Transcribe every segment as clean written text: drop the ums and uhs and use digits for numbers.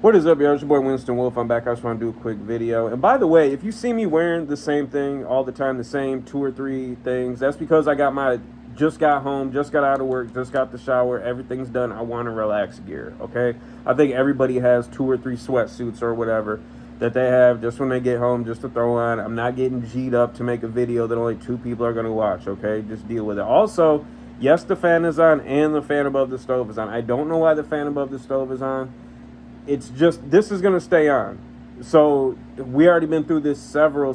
What is up, y'all? It's your boy Winston Wolf. I'm back. I just want to do a quick video. And by the way, if you see me wearing the same thing all the time, the same 2 or 3 things, that's because I got my just got home, just got out of work, just got the shower, everything's done. I want to relax gear, okay? I think everybody has 2 or 3 sweatsuits or whatever that they have just when they get home, just to throw on. I'm not getting G'd up to make a video that only 2 people are going to watch, okay? Just deal with it. Also, yes, the fan is on and the fan above the stove is on. I don't know why the fan above the stove is on. It's just, this is going to stay on. So we already been through this several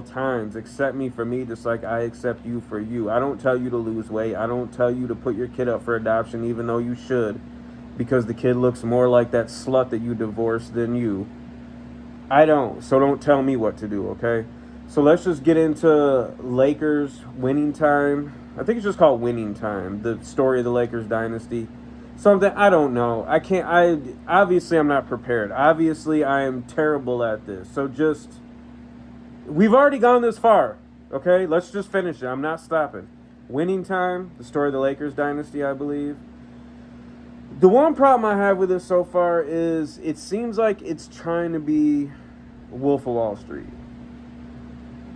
times. Accept me for me just like I accept you for you. I don't tell you to lose weight. I don't tell you to put your kid up for adoption, even though you should, because the kid looks more like that slut that you divorced than you. I don't. So don't tell me what to do, okay? So let's just get into Lakers winning time. I think it's just called winning time. The story of the Lakers dynasty. Something, I don't know. Obviously I'm not prepared. Obviously I am terrible at this. So just, we've already gone this far. Okay, let's just finish it. I'm not stopping. Winning time, the story of the Lakers dynasty, I believe. The one problem I have with this so far is it seems like it's trying to be Wolf of Wall Street.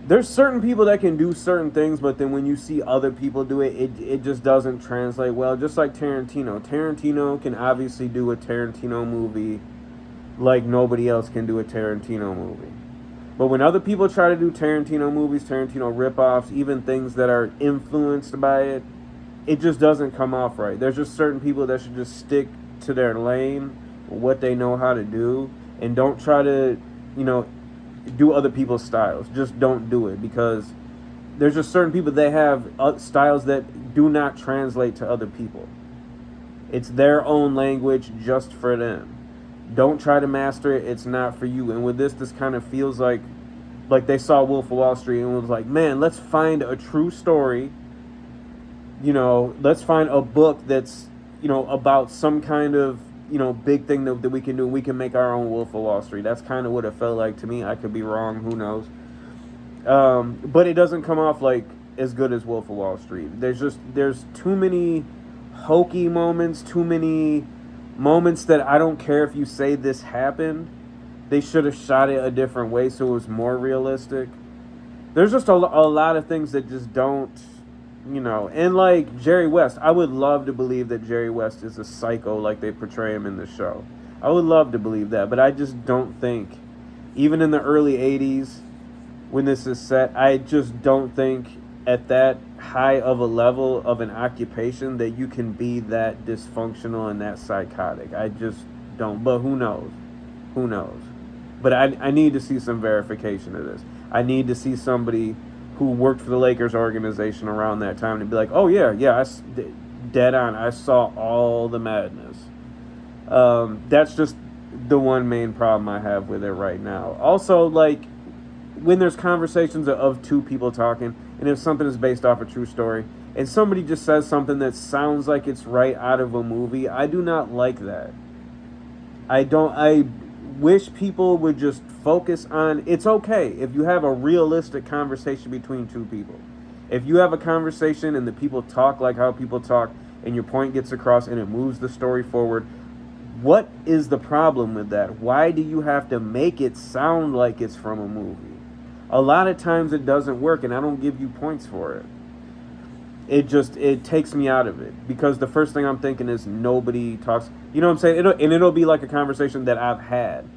There's certain people that can do certain things, but then when you see other people do it, it just doesn't translate well. Just like Tarantino. Tarantino can obviously do a Tarantino movie like nobody else can do a Tarantino movie. But when other people try to do Tarantino movies, Tarantino ripoffs, even things that are influenced by it, it just doesn't come off right. There's just certain people that should just stick to their lane, what they know how to do, and don't try to, do other people's styles. Just don't do it, because there's just certain people that have styles that do not translate to other people. It's their own language just for them. Don't try to master it. It's not for you. And with this kind of feels like they saw Wolf of Wall Street and was like, man, let's find a true story. Let's find a book that's, about some kind of big thing that we can do. We can make our own Wolf of Wall Street. That's kind of what it felt like to me. I could be wrong. Who knows? But it doesn't come off like as good as Wolf of Wall Street. There's too many hokey moments, too many moments that I don't care if you say this happened. They should have shot it a different way so it was more realistic. There's just a lot of things that just don't, and like Jerry West, I would love to believe that Jerry West is a psycho like they portray him in the show. I would love to believe that, but I just don't think, even in the early 80s when this is set, I just don't think at that high of a level of an occupation that you can be that dysfunctional and that psychotic. I just don't, but who knows? Who knows? But I need to see some verification of this. I need to see somebody who worked for the Lakers organization around that time to be like, oh yeah, dead on. I saw all the madness. That's just the one main problem I have with it right now. Also, like, when there's conversations of 2 people talking, and if something is based off a true story, and somebody just says something that sounds like it's right out of a movie, I do not like that. I wish people would just focus on, it's okay if you have a realistic conversation between 2 people. If you have a conversation and the people talk like how people talk and your point gets across and it moves the story forward, what is the problem with that? Why do you have to make it sound like it's from a movie? A lot of times it doesn't work, and I don't give you points for it. It takes me out of it, because the first thing I'm thinking is nobody talks. You know what I'm saying? It'll be like a conversation that I've had.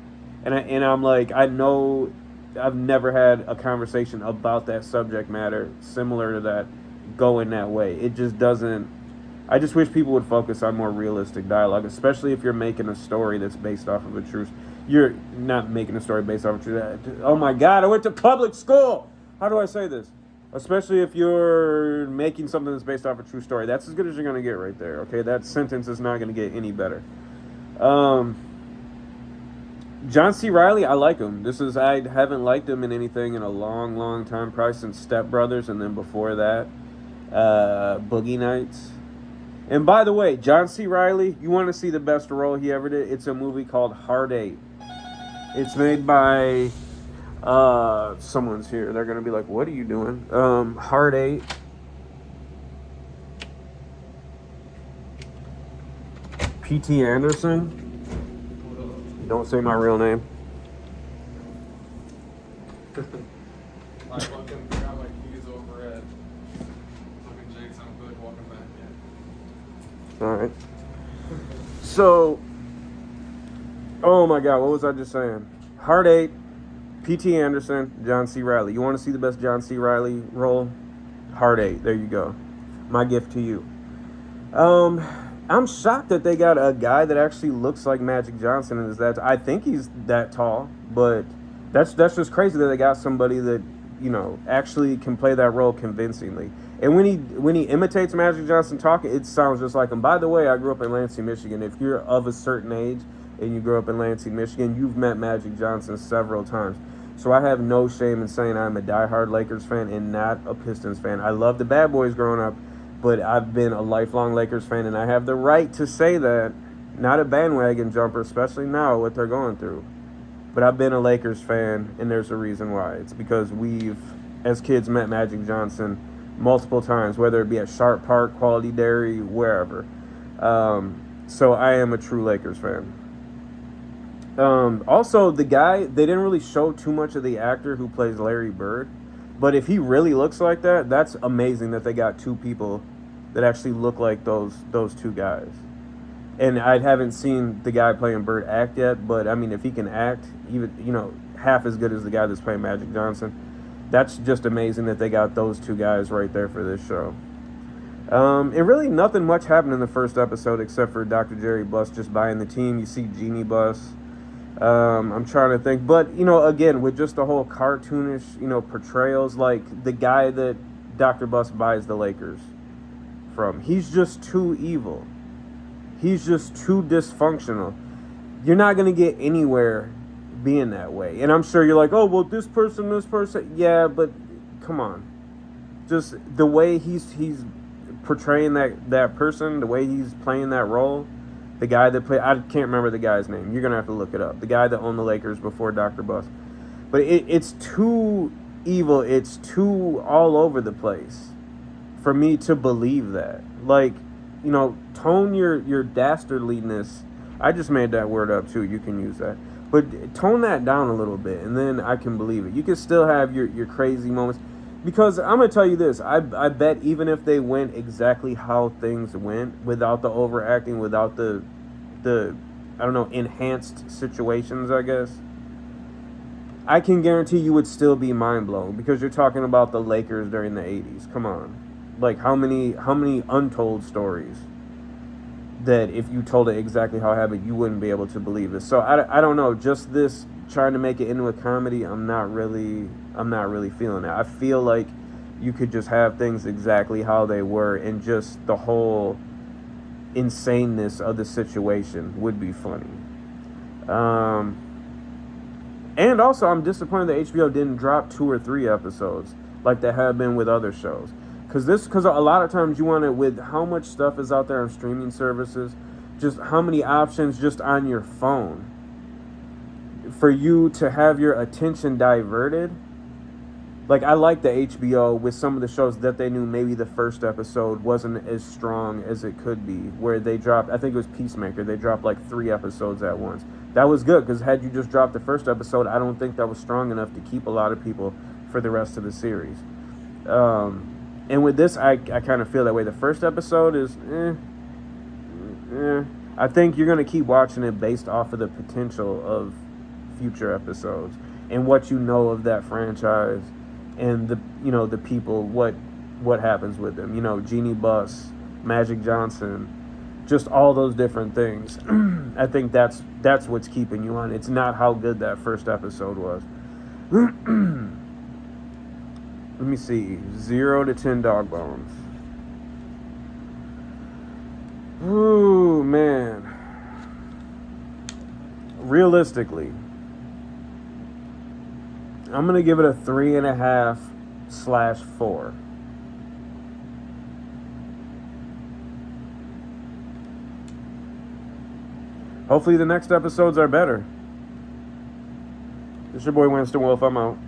And I'm like, I know I've never had a conversation about that subject matter similar to that going that way. It just doesn't. I just wish people would focus on more realistic dialogue, especially if you're making a story that's based off of a truth. You're not making a story based off of truth. Oh my God, I went to public school. How do I say this? Especially if you're making something that's based off a true story. That's as good as you're going to get right there, okay? That sentence is not going to get any better. John C. Reilly, I like him. I haven't liked him in anything in a long time, probably since Step Brothers, and then before that, Boogie Nights. And by the way, John C. Reilly, you want to see the best role he ever did? It's a movie called Hard 8. It's made by someone's here. They're going to be like, what are you doing? Hard 8. P.T. Anderson. Don't say my real name. I fucking got my keys over at fucking Jake's. I'm good walking back in. All right. So, oh my God, what was I just saying? Heart 8, P.T. Anderson, John C. Reilly. You want to see the best John C. Reilly role? Heart 8. There you go. My gift to you. I'm shocked that they got a guy that actually looks like Magic Johnson, and is that I think he's that tall, but that's just crazy that they got somebody that, you know, actually can play that role convincingly. And when he imitates Magic Johnson talking, it sounds just like him. By the way, I grew up in Lansing, Michigan. If you're of a certain age and you grew up in Lansing, Michigan, you've met Magic Johnson several times. So I have no shame in saying I'm a diehard Lakers fan and not a Pistons fan. I love the Bad Boys growing up, but I've been a lifelong Lakers fan, and I have the right to say that. Not a bandwagon jumper, especially now what they're going through. But I've been a Lakers fan, and there's a reason why. It's because we've, as kids, met Magic Johnson multiple times, whether it be at Sharp Park, Quality Dairy, wherever. So I am a true Lakers fan. Also, the guy, they didn't really show too much of the actor who plays Larry Bird. But if he really looks like that, that's amazing that they got two people that actually look like those two guys. And I haven't seen the guy playing Bird act yet, but I mean, if he can act, even, you know, half as good as the guy that's playing Magic Johnson, that's just amazing that they got those two guys right there for this show. And really nothing much happened in the first episode except for Dr. Jerry Buss just buying the team. You see Jeannie Buss. I'm trying to think, but, you know, again, with just the whole cartoonish, you know, portrayals, like the guy that Dr. Buss buys the Lakers from, he's just too evil. He's just too dysfunctional. You're not going to get anywhere being that way. And I'm sure you're like, oh, well, this person. Yeah, but come on. Just the way he's portraying that person, the way he's playing that role. The guy that played, I can't remember the guy's name. You're going to have to look it up. The guy that owned the Lakers before Dr. Buss. But it's too evil. It's too all over the place for me to believe that. Like, you know, tone your dastardliness. I just made that word up too. You can use that. But tone that down a little bit, and then I can believe it. You can still have your crazy moments. Because I'm going to tell you this, I bet even if they went exactly how things went, without the overacting, without the I don't know, enhanced situations, I guess, I can guarantee you would still be mind blown, because you're talking about the Lakers during the 80s. Come on. Like, how many untold stories that if you told it exactly how it happened, you wouldn't be able to believe this. So I don't know, just this trying to make it into a comedy, I'm not really feeling it. I feel like you could just have things exactly how they were, and just the whole insaneness of the situation would be funny. And also, I'm disappointed that HBO didn't drop 2 or 3 episodes like they have been with other shows. Because a lot of times you want to, with how much stuff is out there on streaming services, just how many options just on your phone for you to have your attention diverted. Like, I like the HBO with some of the shows that they knew maybe the first episode wasn't as strong as it could be, where they dropped, I think it was Peacemaker, they dropped like 3 episodes at once. That was good, because had you just dropped the first episode, I don't think that was strong enough to keep a lot of people for the rest of the series. And with this, I kind of feel that way. The first episode is I think you're going to keep watching it based off of the potential of future episodes and what you know of that franchise, and the people, what happens with them. You know, Jeannie Buss, Magic Johnson, just all those different things. I think that's what's keeping you on. It's not how good that first episode was. Let me see. 0 to 10 dog bones. Ooh, man. Realistically, I'm going to give it a 3.5/4. Hopefully the next episodes are better. It's your boy Winston Wolf. I'm out.